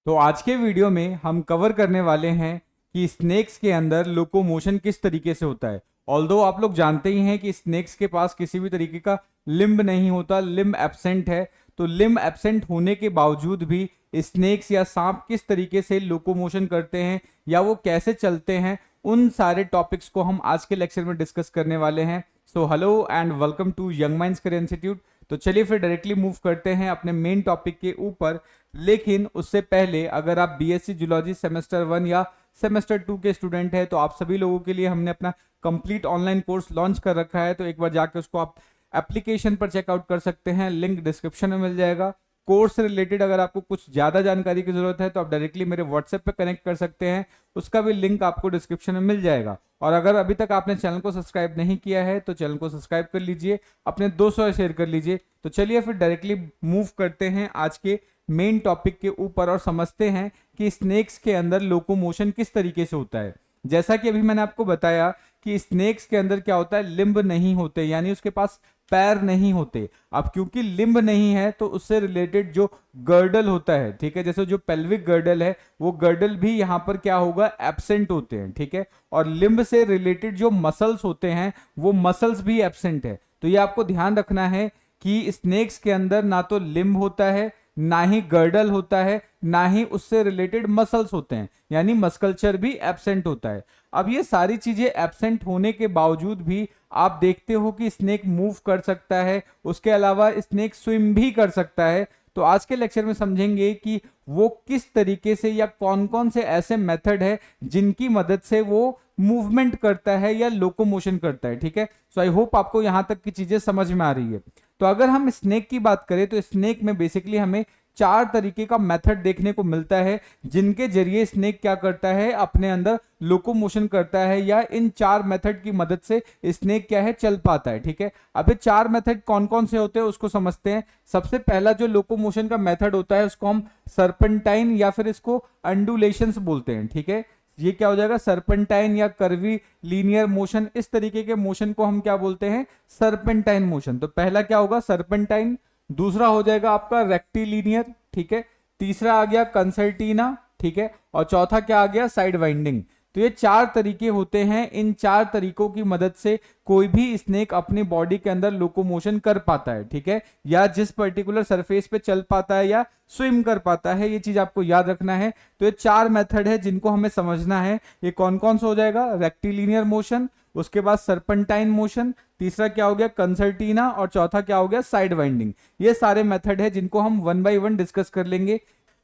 तो आज के वीडियो में हम कवर करने वाले हैं कि स्नेक्स के अंदर लोकोमोशन किस तरीके से होता है। ऑल्दो आप लोग जानते ही हैं कि स्नेक्स के पास किसी भी तरीके का लिम्ब नहीं होता, लिम्ब एब्सेंट है। तो लिम्ब एब्सेंट होने के बावजूद भी स्नेक्स या सांप किस तरीके से लोकोमोशन करते हैं या वो कैसे चलते हैं, उन सारे टॉपिक्स को हम आज के लेक्चर में डिस्कस करने वाले हैं। So hello and welcome to young minds career institute. तो चलिए फिर डायरेक्टली मूव करते हैं अपने मेन टॉपिक के ऊपर। लेकिन उससे पहले अगर आप बीएससी जूलॉजी सेमेस्टर 1 या सेमेस्टर 2 के स्टूडेंट हैं तो आप सभी लोगों के लिए हमने अपना कंप्लीट ऑनलाइन कोर्स लॉन्च कर रखा है। तो एक बार जाके उसको आप एप्लीकेशन पर चेकआउट कर सकते हैं, लिंक डिस्क्रिप्शन में मिल जाएगा। कोर्स से रिलेटेड अगर आपको कुछ ज़्यादा जानकारी की जरूरत है तो आप डायरेक्टली मेरे व्हाट्सएप पे कनेक्ट कर सकते हैं, उसका भी लिंक आपको डिस्क्रिप्शन में मिल जाएगा। और अगर अभी तक आपने चैनल को सब्सक्राइब नहीं किया है तो चैनल को सब्सक्राइब कर लीजिए, अपने दोस्तों से शेयर कर लीजिए। तो चलिए फिर डायरेक्टली मूव करते हैं आज के मेन टॉपिक के ऊपर और समझते हैं कि स्नेक्स के अंदर लोकोमोशन किस तरीके से होता है। जैसा कि अभी मैंने आपको बताया कि स्नेक्स के अंदर क्या होता है, लिम्ब नहीं होते, यानी उसके पास पैर नहीं होते। अब क्योंकि लिम्ब नहीं है तो उससे रिलेटेड जो गर्डल होता है, ठीक है, जैसे जो पेल्विक गर्डल है वो गर्डल भी यहाँ पर क्या होगा, एब्सेंट होते हैं, ठीक है। और लिम्ब से रिलेटेड जो मसल्स होते हैं वो मसल्स भी एब्सेंट है। तो ये आपको ध्यान रखना है कि स्नेक्स के अंदर ना तो लिम्ब होता है, ना ही गर्डल होता है, ना ही उससे रिलेटेड मसल्स होते हैं, यानी मस्कल्चर भी एब्सेंट होता है। अब ये सारी चीजें एब्सेंट होने के बावजूद भी आप देखते हो कि स्नेक मूव कर सकता है, उसके अलावा स्नेक स्विम भी कर सकता है। तो आज के लेक्चर में समझेंगे कि वो किस तरीके से या कौन कौन से ऐसे मेथड है जिनकी मदद से वो मूवमेंट करता है या लोकोमोशन करता है, ठीक है। सो आई होप आपको यहां तक की चीजें समझ में आ रही है। तो अगर हम स्नेक की बात करें तो स्नेक में बेसिकली हमें 4 तरीके का मेथड देखने को मिलता है जिनके जरिए स्नेक क्या करता है, अपने अंदर लोकोमोशन करता है, या इन 4 मेथड की मदद से स्नेक क्या है, चल पाता है, ठीक है। अब ये 4 मेथड कौन कौन से होते हैं उसको समझते हैं। सबसे पहला जो लोकोमोशन का मेथड होता है उसको हम सर्पेंटाइन या फिर इसको अंडुलेशंस बोलते हैं, ठीक है। ये क्या हो जाएगा, सर्पेंटाइन या कर्वी लीनियर मोशन, इस तरीके के मोशन को हम क्या बोलते हैं, सर्पेंटाइन मोशन। तो पहला क्या होगा, सर्पेंटाइन। दूसरा हो जाएगा आपका रेक्टिलीनियर, ठीक है। तीसरा आ गया कंसर्टीना, ठीक है। और चौथा क्या आ गया, साइड वाइंडिंग। तो ये 4 तरीके होते हैं। इन 4 तरीकों की मदद से कोई भी स्नेक अपनी बॉडी के अंदर लोकोमोशन कर पाता है, ठीक है, या जिस पर्टिकुलर सरफेस पे चल पाता है या स्विम कर पाता है, ये चीज आपको याद रखना है। तो ये 4 मेथड है जिनको हमें समझना है। ये कौन कौन सा हो जाएगा, रेक्टिलीनियर मोशन, उसके बाद सर्पेंटाइन मोशन, तीसरा क्या हो गया कंसर्टीना, और चौथा क्या हो गया, साइड वाइंडिंग। ये सारे मेथड है जिनको हम वन बाय वन डिस्कस कर लेंगे।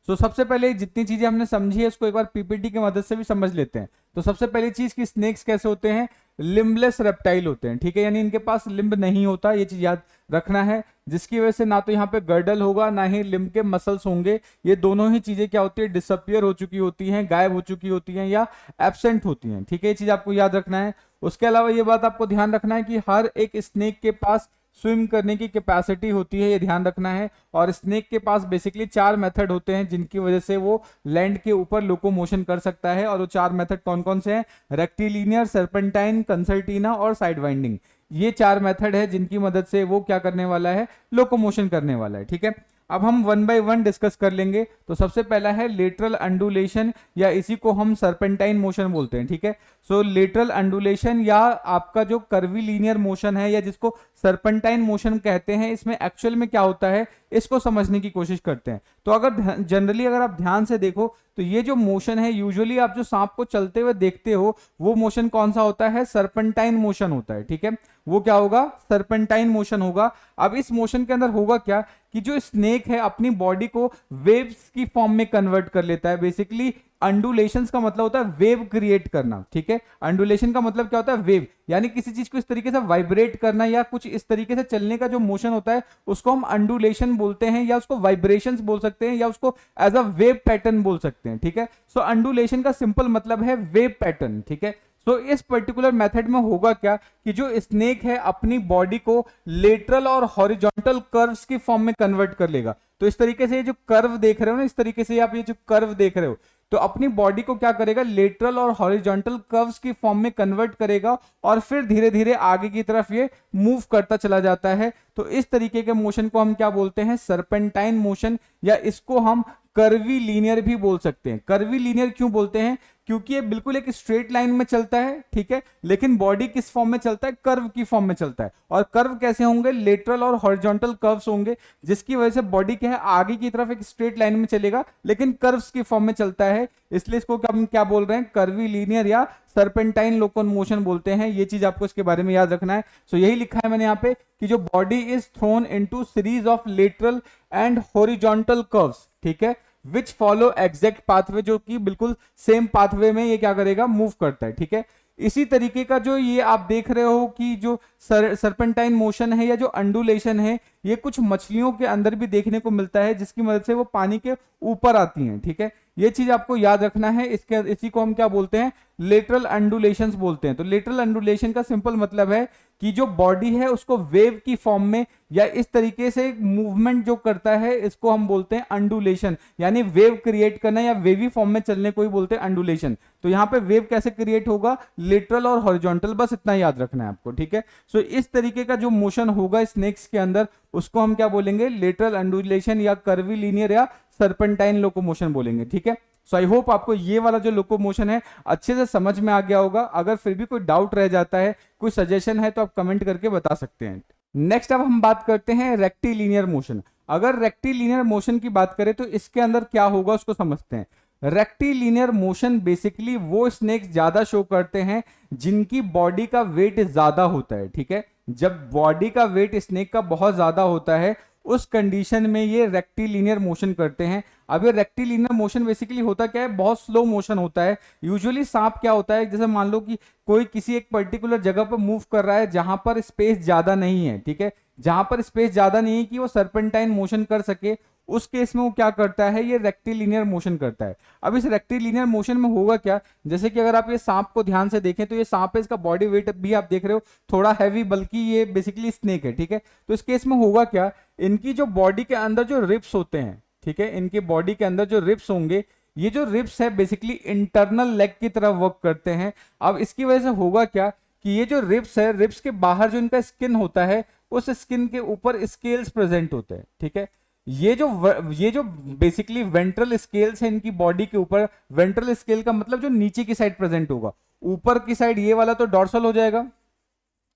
तो सबसे पहले जितनी चीजें हमने समझी है उसको एक बार पीपीटी की मदद से भी समझ लेते हैं। तो सबसे पहली चीज कि स्नेक्स कैसे होते हैं, लिम्बलेस रेप्टाइल होते हैं, ठीक है, यानी इनके पास लिम्ब नहीं होता, ये चीज याद रखना है। जिसकी वजह से ना तो यहाँ पे गर्डल होगा ना ही लिम्ब के मसल्स होंगे। ये दोनों ही चीजें क्या होती है, डिसअपियर हो चुकी होती हैं, गायब हो चुकी होती हैं या एब्सेंट होती हैं, ठीक है। ये चीज आपको याद रखना है। उसके अलावा ये बात आपको ध्यान रखना है कि हर एक स्नेक के पास स्विम करने की कैपेसिटी होती है, ये ध्यान रखना है। और स्नेक के पास बेसिकली 4 मेथड होते हैं जिनकी वजह से वो लैंड के ऊपर लोकोमोशन कर सकता है। और वो 4 मेथड कौन कौन से हैं, रेक्टिलीनियर, सर्पेंटाइन, कंसर्टीना और साइड वाइंडिंग। ये 4 मेथड है जिनकी मदद से वो क्या करने वाला है, लोकोमोशन करने वाला है, ठीक है। अब हम वन बाय वन डिस्कस कर लेंगे। तो सबसे पहला है लेटरल अंडुलेशन, या इसी को हम सर्पेंटाइन मोशन बोलते हैं, ठीक है। सो लेटरल अंडुलेशन या आपका जो कर्वीलीनियर मोशन है या जिसको सर्पेंटाइन मोशन कहते हैं, इसमें एक्चुअल में क्या होता है इसको समझने की कोशिश करते हैं। तो अगर जनरली अगर आप ध्यान से देखो तो ये जो मोशन है, यूजुअली आप जो सांप को चलते हुए देखते हो वो मोशन कौन सा होता है, सर्पेंटाइन मोशन होता है, ठीक है। वो क्या होगा, सर्पेंटाइन मोशन होगा। अब इस मोशन के अंदर होगा क्या कि जो स्नेक है अपनी बॉडी को वेव्स की फॉर्म में कन्वर्ट कर लेता है। बेसिकली अंडुलेशंस का मतलब होता है वेव क्रिएट करना, ठीक है। अंडुलेशन का मतलब क्या होता है, वेव, यानी किसी चीज को इस तरीके से वाइब्रेट करना या कुछ इस तरीके से चलने का जो मोशन होता है उसको हम अंडुलेशन बोलते हैं, या उसको वाइब्रेशंस बोल सकते हैं, या उसको एज अ वेव पैटर्न बोल सकते हैं, ठीक है। सो अंडुलेशन का सिंपल मतलब है वेव पैटर्न, ठीक है। तो इस पर्टिकुलर मेथड में होगा क्या कि जो स्नेक है अपनी बॉडी को लेटरल और हॉरिजॉन्टल कर्व्स की फॉर्म में कन्वर्ट कर लेगा। तो इस तरीके से ये जो कर्व देख रहे हो ना, इस तरीके से आप ये जो कर्व देख रहे हो, तो अपनी बॉडी को क्या करेगा, लेटरल और हॉरिजॉन्टल कर्व्स की फॉर्म में कन्वर्ट करेगा और फिर धीरे धीरे आगे की तरफ ये मूव करता चला जाता है। तो इस तरीके के मोशन को हम क्या बोलते हैं, सर्पेंटाइन मोशन, या इसको हम कर्वी लीनियर भी बोल सकते हैं। कर्वी लीनियर क्यों बोलते हैं? क्योंकि ये बिल्कुल एक स्ट्रेट लाइन में चलता है, ठीक है, लेकिन बॉडी किस फॉर्म में चलता है? कर्व की फॉर्म में चलता है। और कर्व कैसे होंगे? लेटरल और हॉरिजॉन्टल कर्व्स होंगे, जिसकी वजह से बॉडी क्या है, आगे की तरफ एक स्ट्रेट लाइन में चलेगा, लेकिन कर्व्स की फॉर्म में चलता है। इसलिए इसको हम क्या बोल रहे हैं? कर्वी लीनियर या सर्पेंटाइन लोकोमोशन बोलते हैं। ये चीज आपको इसके बारे में याद रखना है। सो यही लिखा है मैंने यहाँ पे कि जो body is throne into series of lateral and horizontal curves, ठीक है, विच फॉलो एग्जैक्ट पाथवे, जो कि बिल्कुल सेम पाथवे में ये क्या करेगा? मूव करता है, ठीक है। इसी तरीके का जो ये आप देख रहे हो कि जो सर्पेंटाइन मोशन है या जो अंडुलेशन है, ये कुछ मछलियों के अंदर भी देखने को मिलता है, जिसकी मदद से वो पानी के ऊपर आती हैं, ठीक है। ये चीज आपको याद रखना है। इसी को हम क्या बोलते हैं? लेटरल अंडुलेशंस बोलते हैं। तो लेटरल अंडुलेशन का सिंपल मतलब है कि जो बॉडी है उसको वेव की फॉर्म में या इस तरीके से मूवमेंट जो करता है, इसको हम बोलते हैं अंडुलेशन, यानी वेव क्रिएट करना या वेवी फॉर्म में चलने को ही बोलते हैं अंडुलेशन। तो यहाँ पे वेव कैसे क्रिएट होगा? लेटरल और हॉरिजॉन्टल, बस इतना याद रखना है आपको, ठीक है। सो इस तरीके का जो मोशन होगा स्नेक्स के अंदर, उसको हम क्या बोलेंगे? लेटरल अंडुलेशन या कर्वी लीनियर या सर्पेंटाइन लोकोमोशन बोलेंगे, ठीक है। सो आई होप आपको ये वाला जो लोकोमोशन है अच्छे से समझ में आ गया होगा। अगर फिर भी कोई डाउट रह जाता है, कोई सजेशन है, तो आप कमेंट करके बता सकते हैं। नेक्स्ट अब हम बात करते हैं रेक्टिलिनियर मोशन। अगर रेक्टिलिनियर मोशन की बात करें तो इसके अंदर क्या होगा उसको समझते हैं। रेक्टिलिनियर मोशन बेसिकली वो स्नेक्स ज्यादा शो करते हैं जिनकी बॉडी का वेट ज्यादा होता है, ठीक है। जब बॉडी का वेट स्नेक का बहुत ज्यादा होता है, उस कंडीशन में ये रेक्टिलिनियर मोशन करते हैं। अब ये रेक्टिलिनियर मोशन बेसिकली होता क्या है? बहुत स्लो मोशन होता है। यूजुअली सांप क्या होता है, जैसे मान लो कि कोई किसी एक पर्टिकुलर जगह पर मूव कर रहा है जहां पर स्पेस ज्यादा नहीं है, ठीक है, जहां पर स्पेस ज्यादा नहीं है कि वो सर्पेंटाइन मोशन कर सके, उस केस में वो क्या करता है? ये रेक्टिलिनियर मोशन करता है। अब इस रेक्टिलिनियर मोशन में होगा क्या? जैसे कि अगर आप ये सांप को ध्यान से देखें तो ये सांप है, इसका बॉडी वेट भी आप देख रहे हो थोड़ा हैवी, बल्कि ये बेसिकली स्नेक है, ठीक है। तो इस केस में होगा क्या? इनकी जो बॉडी के अंदर जो रिब्स होते हैं, ठीक है, इनके बॉडी के अंदर जो रिब्स होंगे, ये जो रिब्स है बेसिकली इंटरनल लेग की तरह वर्क करते हैं। अब इसकी वजह से होगा क्या कि ये जो रिब्स है, रिब्स के बाहर जो इनका स्किन होता है, उस स्किन के ऊपर स्केल्स प्रेजेंट होते हैं, ठीक है। ये जो बेसिकली वेंट्रल स्केल्स है इनकी बॉडी के ऊपर, वेंट्रल स्केल का मतलब जो नीचे की साइड प्रेजेंट होगा, ऊपर की साइड ये वाला तो डॉर्सल हो जाएगा,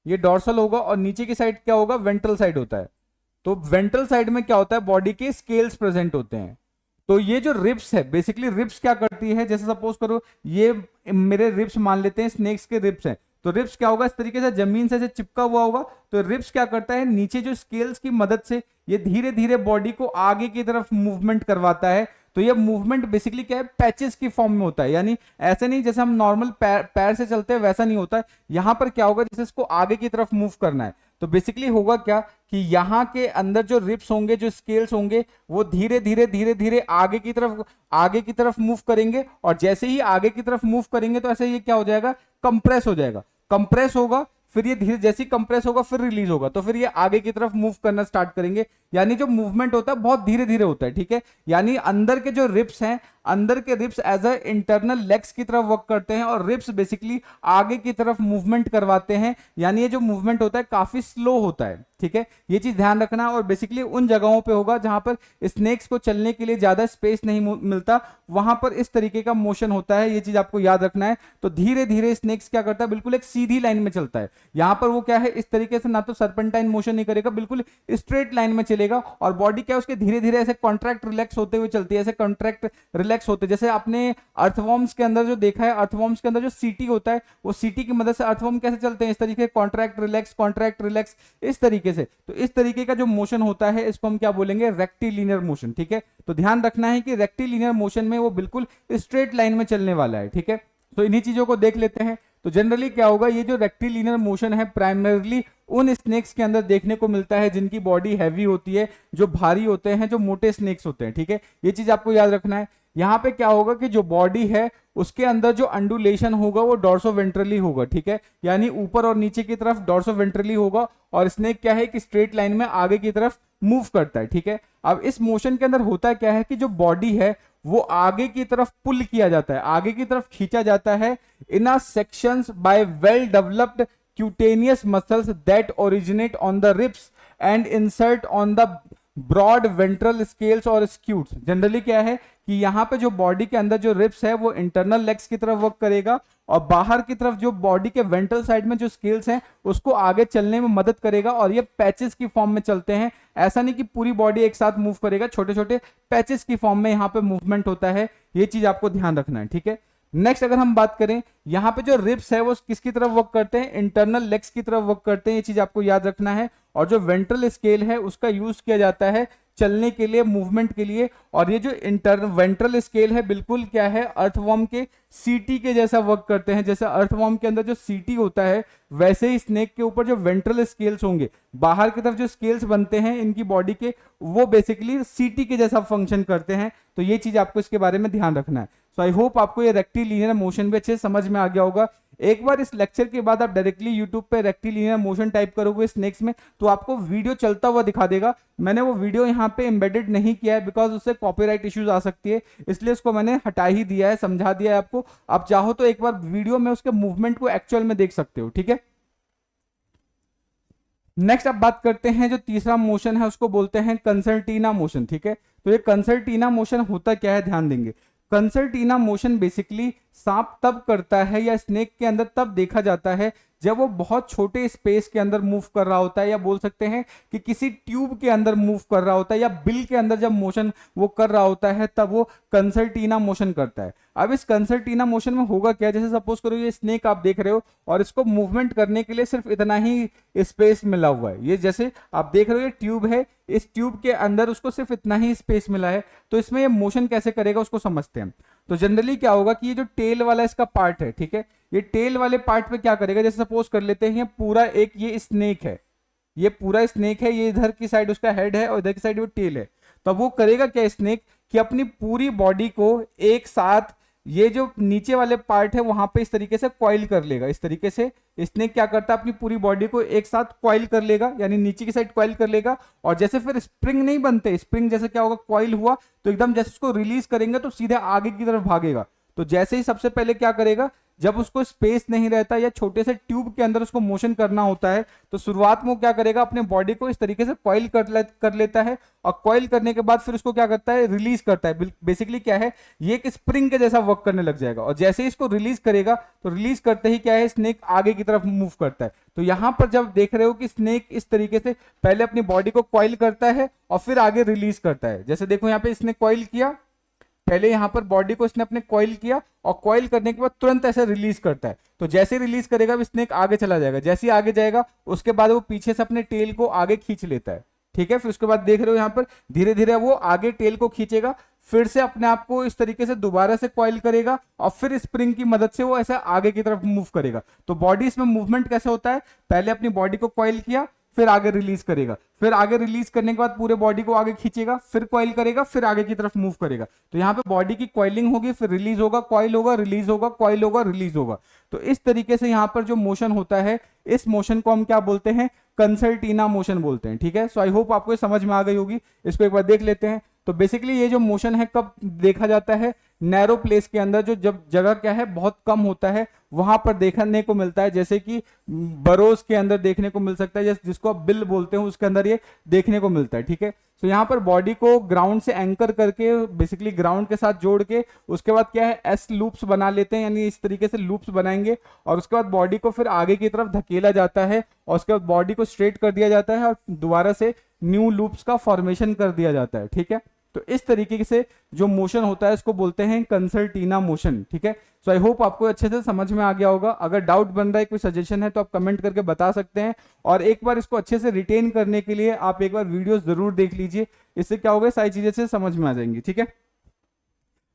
ये डॉर्सल होगा, और नीचे की साइड क्या होगा? वेंट्रल साइड होता है। तो वेंट्रल साइड में क्या होता है? बॉडी के स्केल्स प्रेजेंट होते हैं। तो ये जो रिब्स है, बेसिकली रिब्स क्या करती है? जैसे सपोज करो ये मेरे रिब्स मान लेते हैं, स्नेक्स के रिब्स हैं, तो रिब्स क्या होगा? इस तरीके से जमीन से चिपका हुआ होगा। तो रिब्स क्या करता है? नीचे जो स्केल्स की मदद से ये धीरे धीरे बॉडी को आगे की तरफ मूवमेंट करवाता है। तो ये मूवमेंट बेसिकली क्या है? पैचेस की फॉर्म में होता है, यानी ऐसे नहीं जैसे हम नॉर्मल पैर से चलते हैं वैसा नहीं होता है। यहां पर क्या होगा? जैसे इसको आगे की तरफ मूव करना है, तो बेसिकली होगा क्या कि यहाँ के अंदर जो रिब्स होंगे, जो स्केल्स होंगे, वो धीरे धीरे धीरे धीरे आगे की तरफ मूव करेंगे। और जैसे ही आगे की तरफ मूव करेंगे तो ऐसे ये क्या हो जाएगा? कंप्रेस हो जाएगा। कंप्रेस होगा, फिर ये धीरे जैसे कंप्रेस होगा फिर रिलीज होगा, तो फिर ये आगे की तरफ मूव करना स्टार्ट करेंगे। यानी जो मूवमेंट होता है बहुत धीरे धीरे होता है, ठीक है। यानी अंदर के जो रिब्स हैं, अंदर के ribs as a internal legs की तरफ वर्क करते हैं, और रिब्स बेसिकली आगे की तरफ मूवमेंट करवाते हैं। यानी ये जो मूवमेंट होता है काफी स्लो होता है, ठीक है। ये चीज ध्यान रखना। और बेसिकली उन जगहों पे होगा जहां पर स्नेक्स को चलने के लिए ज्यादा स्पेस नहीं मिलता, वहां पर इस तरीके का मोशन होता है। ये चीज आपको याद रखना है। तो धीरे धीरे स्नेक्स क्या करता है? बिल्कुल एक सीधी लाइन में चलता है। यहां पर वो क्या है? इस तरीके से ना तो सर्पेंटाइन मोशन नहीं करेगा, बिल्कुल स्ट्रेट लाइन में चलेगा। और बॉडी क्या है उसके धीरे धीरे ऐसे कॉन्ट्रैक्ट रिलैक्स होते हुए चलती है, ऐसे कॉन्ट्रैक्ट रिलैक्स होते, जैसे आपने अर्थवॉर्म्स के अंदर जो देखा है, अर्थवॉर्म्स के अंदर जो सीटी होता है, वो सीटी की मदद से अर्थवॉर्म कैसे चलते हैं? इस तरीके कॉन्ट्रैक्ट रिलैक्स इस तरीके से। तो इस तरीके का जो मोशन होता है इसको हम क्या बोलेंगे? रेक्टिलिनियर मोशन, ठीक है। तो ध्यान रखना है कि रेक्टिलिनियर मोशन में वो बिल्कुल स्ट्रेट लाइन में चलने वाला है, ठीक है। तो इन्हीं चीजों को देख लेते हैं। तो जनरली क्या होगा? ये जो रेक्टिलिनियर मोशन है प्राइमरली उन स्नेक्स के अंदर देखने को मिलता है जिनकी बॉडी हैवी होती है, जो भारी होते हैं, जो मोटे स्नेक्स होते हैं, ठीक है। ये चीज आपको याद रखना है। यहाँ पे क्या होगा कि जो बॉडी है उसके अंदर जो अंडुलेशन होगा वो डॉर्सोवेंट्रली होगा, ठीक है। यानी ऊपर और नीचे की तरफ डॉर्सोवेंट्रली होगा, और स्नेक क्या है कि स्ट्रेट लाइन में आगे की तरफ मूव करता है, ठीक है। अब इस मोशन के अंदर होता क्या है कि जो बॉडी है वो आगे की तरफ पुल किया जाता है, आगे की तरफ खींचा जाता है in a sections by well developed cutaneous muscles that originate on the ribs and insert on the broad ventral scales और स्क्यूट्स। जनरली क्या है कि यहाँ पे जो बॉडी के अंदर जो रिब्स है वो इंटरनल लेग्स की तरफ वर्क करेगा, और बाहर की तरफ जो बॉडी के वेंट्रल साइड में जो स्केल्स हैं उसको आगे चलने में मदद करेगा, और ये पैचेस की फॉर्म में चलते हैं। ऐसा नहीं कि पूरी बॉडी एक साथ मूव करेगा, छोटे छोटे पैचेस की फॉर्म में यहाँ पे मूवमेंट होता है। ये चीज आपको ध्यान रखना है, ठीक है। नेक्स्ट अगर हम बात करें, यहाँ पे जो रिब्स है वो किसकी तरफ वर्क करते हैं, इंटरनल लेग्स की तरफ वर्क करते हैं, ये चीज आपको याद रखना है। और जो वेंट्रल स्केल है उसका यूज किया जाता है चलने के लिए, मूवमेंट के लिए। और ये जो वेंट्रल स्केल है बिल्कुल क्या है, अर्थवर्म के सीटी के जैसा वर्क करते हैं। जैसे अर्थवर्म के अंदर जो सीटी होता है वैसे ही स्नेक के ऊपर जो वेंट्रल स्केल्स होंगे, बाहर की तरफ जो स्केल्स बनते हैं इनकी बॉडी के, वो बेसिकली सीटी के जैसा फंक्शन करते हैं। तो ये चीज आपको इसके बारे में ध्यान रखना है। सो आई होप आपको ये रेक्टिलिनियर मोशन भी अच्छे समझ में आ गया होगा। एक बार इस लेक्चर के बाद आप डायरेक्टली यूट्यूब पे रेक्टिलिनियर मोशन टाइप करोगे स्नेक्स में तो आपको वीडियो चलता हुआ दिखा देगा। मैंने वो वीडियो यहाँ पे एम्बेडेड नहीं किया है बिकॉज उससे कॉपीराइट इश्यूज आ सकती है, इसलिए उसको मैंने हटा ही दिया है, समझा दिया है आपको। आप चाहो तो एक बार वीडियो में उसके मूवमेंट को एक्चुअल में देख सकते हो, ठीक है। नेक्स्ट अब बात करते हैं, जो तीसरा मोशन है उसको बोलते हैं कंसर्टीना मोशन, ठीक है। तो ये कंसर्टीना मोशन होता क्या है, ध्यान देंगे। कंसर्टीना मोशन बेसिकली सांप तब करता है या स्नेक के अंदर तब देखा जाता है जब वो बहुत छोटे स्पेस के अंदर मूव कर रहा होता है, या बोल सकते हैं कि किसी ट्यूब के अंदर मूव कर रहा होता है, या बिल के अंदर जब मोशन वो कर रहा होता है तब वो कंसर्टीना मोशन करता है। अब इस कंसर्टीना मोशन में होगा क्या, जैसे सपोज करो ये स्नेक आप देख रहे हो और इसको मूवमेंट करने के लिए सिर्फ इतना ही स्पेस मिला हुआ है। ये जैसे आप देख रहे हो ये ट्यूब है, इस ट्यूब के अंदर उसको सिर्फ इतना ही स्पेस मिला है, तो इसमें ये मोशन कैसे करेगा उसको समझते हैं। तो जनरली क्या होगा कि ये जो टेल वाला इसका पार्ट है, ठीक है, ये टेल वाले पार्ट पे क्या करेगा, जैसे सपोज कर लेते हैं ये पूरा एक ये स्नेक है, ये पूरा स्नेक है, ये इधर की साइड उसका हेड है और इधर की साइड वो टेल है। तो अब वो करेगा क्या स्नेक कि अपनी पूरी बॉडी को एक साथ ये जो नीचे वाले पार्ट है वहां पे इस तरीके से कॉइल कर लेगा। इस तरीके से स्नेक क्या करता है, अपनी पूरी बॉडी को एक साथ कॉइल कर लेगा, यानी नीचे की साइड कॉइल कर लेगा। और जैसे फिर स्प्रिंग नहीं बनते, स्प्रिंग जैसे क्या होगा, कॉइल हुआ तो एकदम जैसे उसको रिलीज करेंगे तो सीधे आगे की तरफ भागेगा। तो जैसे ही सबसे पहले क्या करेगा, जब उसको स्पेस नहीं रहता या छोटे से ट्यूब के अंदर उसको मोशन करना होता है तो शुरुआत में वो क्या करेगा, अपने बॉडी को इस तरीके से कॉइल कर लेता है, और कॉइल करने के बाद फिर उसको क्या करता है, रिलीज करता है। बेसिकली क्या है, ये एक स्प्रिंग के जैसा वर्क करने लग जाएगा, और जैसे ही इसको रिलीज करेगा तो रिलीज करते ही क्या है, स्नेक आगे की तरफ मूव करता है। तो यहां पर जब देख रहे हो कि स्नेक इस तरीके से पहले अपनी बॉडी को कॉइल करता है और फिर आगे रिलीज करता है। जैसे देखो यहाँ पे इसने कॉइल किया, पहले यहां पर बॉडी को इसने अपने कॉइल किया और कॉइल करने के बाद तुरंत ऐसे रिलीज करता है। तो जैसे रिलीज करेगा स्नेक आगे चला जाएगा, जैसे ही आगे जाएगा उसके बाद वो पीछे से अपने टेल को आगे खींच लेता है, ठीक है। फिर उसके बाद देख रहे हो यहाँ पर धीरे धीरे वो आगे टेल को खींचेगा, फिर से अपने आप को इस तरीके से दोबारा से कॉइल करेगा और फिर स्प्रिंग की मदद से वो ऐसे आगे की तरफ मूव करेगा। तो बॉडी इसमें मूवमेंट कैसे होता है, पहले अपनी बॉडी को कॉइल किया, फिर आगे रिलीज करेगा, फिर आगे रिलीज करने के बाद पूरे बॉडी को आगे खींचेगा, फिर कॉइल करेगा, फिर आगे की तरफ मूव करेगा। तो यहाँ पे बॉडी की कॉइलिंग होगी, फिर रिलीज होगा, कॉइल होगा, रिलीज होगा, कॉइल होगा, रिलीज होगा। तो इस तरीके से यहाँ पर जो मोशन होता है, इस मोशन को हम क्या बोलते हैं, कंसर्टीना मोशन बोलते हैं, ठीक है। सो आई होप आपको समझ में आ गई होगी। इसको एक बार देख लेते हैं। तो बेसिकली ये जो मोशन है कब देखा जाता है, नैरो प्लेस के अंदर, जो जब जगह क्या है बहुत कम होता है वहां पर देखने को मिलता है। जैसे कि बरोज के अंदर देखने को मिल सकता है, जिसको आप बिल बोलते हैं, उसके अंदर ये देखने को मिलता है, ठीक है। तो यहाँ पर बॉडी को ग्राउंड से एंकर करके, बेसिकली ग्राउंड के साथ जोड़ के, उसके बाद क्या है, एस लूप्स बना लेते हैं, यानी इस तरीके से लूप्स बनाएंगे, और उसके बाद बॉडी को फिर आगे की तरफ धकेला जाता है, और उसके बाद बॉडी को स्ट्रेट कर दिया जाता है और दोबारा से न्यू लूप्स का फॉर्मेशन कर दिया जाता है, ठीक है। तो इस तरीके से जो मोशन होता है इसको बोलते हैं कंसर्टीना मोशन, ठीक है। सो आई होप आपको अच्छे से समझ में आ गया होगा। अगर डाउट बन रहा है, कोई सजेशन है तो आप कमेंट करके बता सकते हैं, और एक बार इसको अच्छे से रिटेन करने के लिए आप एक बार वीडियोस जरूर देख लीजिए, इससे क्या होगा, सारी चीजें से समझ में आ जाएंगी, ठीक है।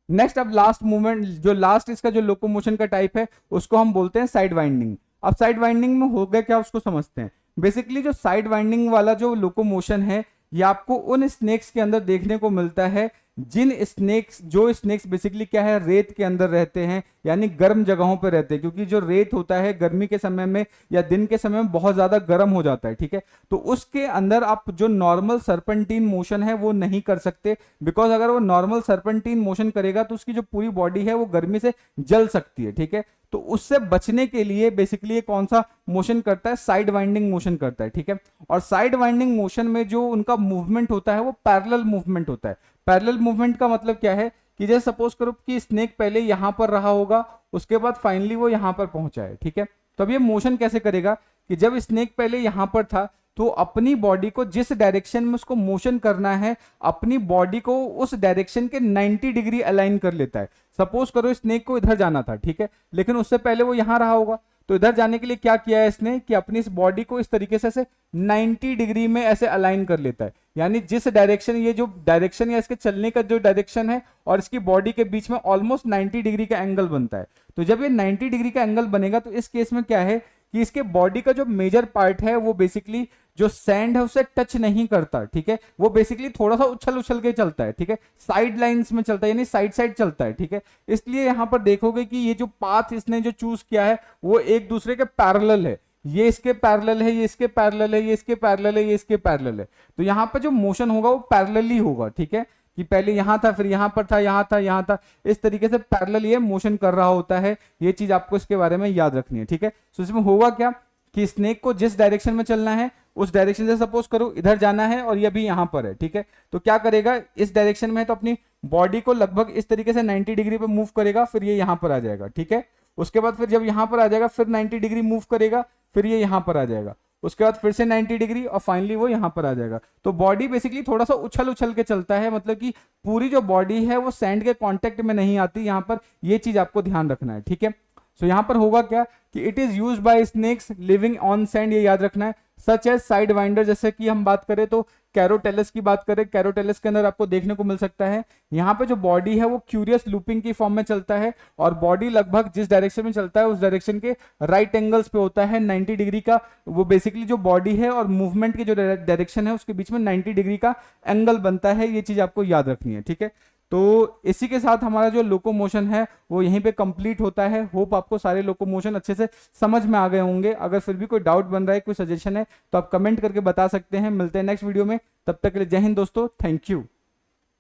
नेक्स्ट अब लास्ट मूवमेंट, जो लास्ट इसका जो लोकोमोशन का टाइप है उसको हम बोलते हैं साइड वाइंडिंग। अब साइड वाइंडिंग में हो गया क्या, उसको समझते हैं। बेसिकली जो साइड वाइंडिंग वाला जो लोकोमोशन है ये आपको उन स्नेक्स के अंदर देखने को मिलता है जो स्नेक्स बेसिकली क्या है, रेत के अंदर रहते हैं, यानी गर्म जगहों पर रहते हैं, क्योंकि जो रेत होता है गर्मी के समय में या दिन के समय में बहुत ज्यादा गर्म हो जाता है, ठीक है। तो उसके अंदर आप जो नॉर्मल सर्पेंटीन मोशन है वो नहीं कर सकते, बिकॉज अगर वो नॉर्मल सर्पेंटीन मोशन करेगा तो उसकी जो पूरी बॉडी है वो गर्मी से जल सकती है, ठीक है। तो उससे बचने के लिए बेसिकली ये कौन सा मोशन करता है, साइड वाइंडिंग मोशन करता है, ठीक है। और साइड वाइंडिंग मोशन में जो उनका मूवमेंट होता है वो पैरेलल मूवमेंट होता है। पैरेलल मूवमेंट का मतलब क्या है कि जैसे सपोज करो कि स्नेक पहले यहां पर रहा होगा, उसके बाद फाइनली वो यहां पर पहुंचा है, ठीक है। तो अब ये मोशन कैसे करेगा कि जब स्नेक पहले यहां पर था तो अपनी बॉडी को जिस डायरेक्शन में उसको मोशन करना है, अपनी बॉडी को उस डायरेक्शन के 90 डिग्री अलाइन कर लेता है। सपोज करो स्नेक को इधर जाना था, ठीक है, लेकिन उससे पहले वो यहां रहा होगा, तो इधर जाने के लिए क्या किया है इसने कि अपनी इस बॉडी को इस तरीके से 90 डिग्री में ऐसे अलाइन कर लेता है। यानी जिस डायरेक्शन, ये जो डायरेक्शन या इसके चलने का जो डायरेक्शन है और इसकी बॉडी के बीच में ऑलमोस्ट 90 डिग्री का एंगल बनता है। तो जब ये 90 डिग्री का एंगल बनेगा तो इस केस में क्या है कि इसके बॉडी का जो मेजर पार्ट है वो बेसिकली जो सैंड है उसे टच नहीं करता, ठीक है। वो बेसिकली थोड़ा सा उछल उछल के चलता है, ठीक है, साइड लाइंस में चलता है, यानी साइड साइड चलता है, ठीक है। इसलिए यहां पर देखोगे कि ये जो पाथ इसने जो चूज किया है वो एक दूसरे के पैरेलल है। ये इसके पैरेलल है, ये इसके पैरेलल है, ये इसके पैरेलल है, ये इसके पैरेलल है। तो यहां पर जो मोशन होगा वो पैरेलली होगा, ठीक है, कि पहले यहां था, फिर यहां पर था, यहां था, यहां था, इस तरीके से पैरेलल ये मोशन कर रहा होता है। ये चीज आपको इसके बारे में याद रखनी है, ठीक है। तो इसमें होगा क्या कि स्नेक को जिस डायरेक्शन में चलना है उस डायरेक्शन से, सपोज करो इधर जाना है और ये भी यहां पर है, ठीक है, तो क्या करेगा, इस डायरेक्शन में है तो अपनी बॉडी को लगभग इस तरीके से 90 डिग्री पे मूव करेगा, फिर ये यहां पर आ जाएगा, ठीक है। उसके बाद फिर जब यहां पर आ जाएगा फिर 90 डिग्री मूव करेगा, फिर ये यहां पर आ जाएगा, उसके बाद फिर से 90 डिग्री और फाइनली वो यहां पर आ जाएगा। तो बॉडी बेसिकली थोड़ा सा उछल उछल के चलता है, मतलब कि पूरी जो बॉडी है वो सैंड के कांटेक्ट में नहीं आती यहां पर। ये चीज आपको ध्यान रखना है, ठीक है। सो यहां पर होगा क्या कि it is used by snakes living on sand, ये याद रखना है, सच एज साइड वाइंडर। जैसे कि हम बात करें तो कैरोटेलस की बात करें, कैरोटेलस के अंदर आपको देखने को मिल सकता है यहाँ पे जो बॉडी है वो क्यूरियस लूपिंग की फॉर्म में चलता है और बॉडी लगभग जिस डायरेक्शन में चलता है उस डायरेक्शन के राइट एंगल्स पे होता है 90 डिग्री का। वो बेसिकली जो बॉडी है और मूवमेंट की जो डायरेक्शन है उसके बीच में 90 डिग्री का एंगल बनता है। ये चीज आपको याद रखनी है, ठीक है। तो इसी के साथ हमारा जो लोकोमोशन है वो यहीं पे कंप्लीट होता है। होप आपको सारे लोकोमोशन अच्छे से समझ में आ गए होंगे। अगर फिर भी कोई डाउट बन रहा है, कोई सजेशन है तो आप कमेंट करके बता सकते हैं। मिलते हैं नेक्स्ट वीडियो में, तब तक के लिए जय हिंद दोस्तों, थैंक यू।